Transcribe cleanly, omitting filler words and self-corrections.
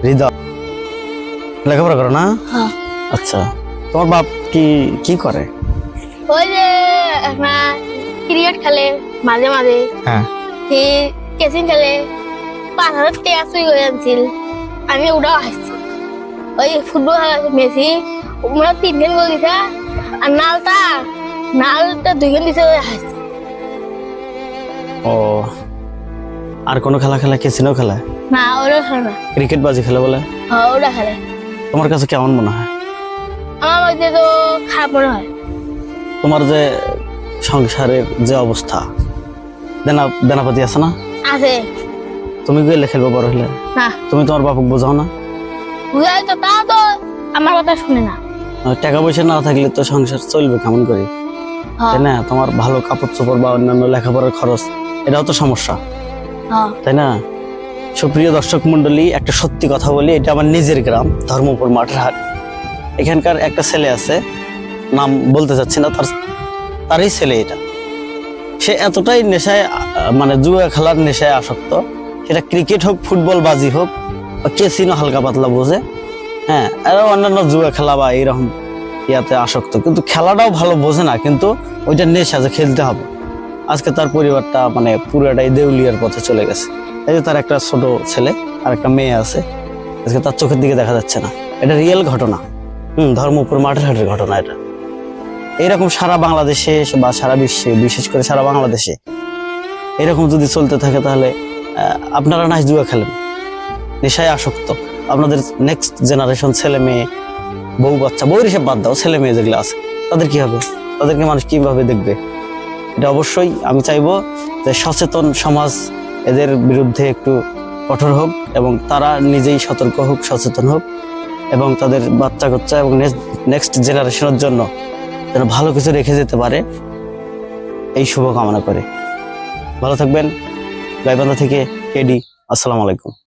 হৃদয় লেখাপড়া করো না? হ্যাঁ। আচ্ছা, তোমার বাপ কি করে? ওই যে একটা ক্রিকেট খেলে মাঝে মাঝে, হ্যাঁ। কেসিং খেলে 5,000 টাকা চুরি করে আনছিল, আমি ওটাও হাসছি। ওই ফুটবল খেলা মেসি ওরা 3 গোল দিছে, আর নালটা 2 গোল দিছে, হাসছি। ও, আর কোনো খেলা খেলা কেসিনো খেলা? না, ওরা খেলে না। ক্রিকেট বাজি খেলে বলে? হ্যাঁ, ওরা খেলে। তোমার কাছে কেমন মনে হয়? আমার মধ্যে তো খারাপ মনে হয়। তোমার যে সংসারের যে অবস্থা, দেনাপাতি আছে না? আছে। তুমি গেলে খেলবো বড় হলে? না, তুমি তোমার বাপকে বোঝাও না? বুঝাই তো, তা তো আমার কথা শুনে না। টাকা পয়সা না থাকলে তো সংসার চলবে কেমন করে, হ্যাঁ, তাই না? তোমার ভালো কাপড় চোপড় বা অন্যান্য লেখাপড়ার খরচ, এটাও তো সমস্যা, হ্যাঁ, তাই না? সুপ্রিয় দর্শক মন্ডলী, একটা সত্যি কথা বলি, এটা আমার নিজের গ্রাম ধর্মপুর মাঠের হাট। এখানকার একটা ছেলে আছে, নাম বলতে চাচ্ছি না, তারই ছেলে এটা। সে এতটাই নেশায় মানে জুয়া খেলার নেশায় আসক্ত, সেটা ক্রিকেট হোক, ফুটবল বাজি হোক, বা কেসিনো হালকা পাতলা বোঝে, হ্যাঁ, আর অন্যান্য জুয়া খেলা বা এইরকম ইয়াতে আসক্ত, কিন্তু খেলাটাও ভালো বোঝে না, কিন্তু ওইটা নেশা যে খেলতে হবে। আজকে তার পরিবারটা মানে পুরোটাই দেউলিয়ার পথে চলে গেছে। এই যে তার একটা ছোট ছেলে আর একটা মেয়ে আছে, আজকে তার চোখের দিকে দেখা যাচ্ছে না। এটা রিয়েল ঘটনা, ধর্মপুর মাঠের হাটের ঘটনা এটা। এইরকম সারা বাংলাদেশে বা সারা বিশ্বে, বিশেষ করে সারা বাংলাদেশে এরকম যদি চলতে থাকে, তাহলে আপনারা না জুয়া খেলেন, নেশায় আসক্ত, আপনাদের নেক্সট জেনারেশন ছেলে মেয়ে, বউ বাচ্চা, বউর হিসেব বাদ দাও, ছেলে মেয়ে যেগুলো আছে তাদের কি হবে? তাদেরকে মানুষ কিভাবে দেখবে? এটা অবশ্যই আমি চাইবো যে সচেতন সমাজ এদের বিরুদ্ধে একটু কঠোর হোক, এবং তারা নিজেই সতর্ক হোক, সচেতন হোক, এবং তাদের বাচ্চা কাচ্চা এবং নেক্সট জেনারেশনের জন্য যেন ভালো কিছু রেখে যেতে পারে, এই শুভকামনা করে। ভালো থাকবেন। গাইবান্ধা থেকে কেডি, আসসালামু আলাইকুম।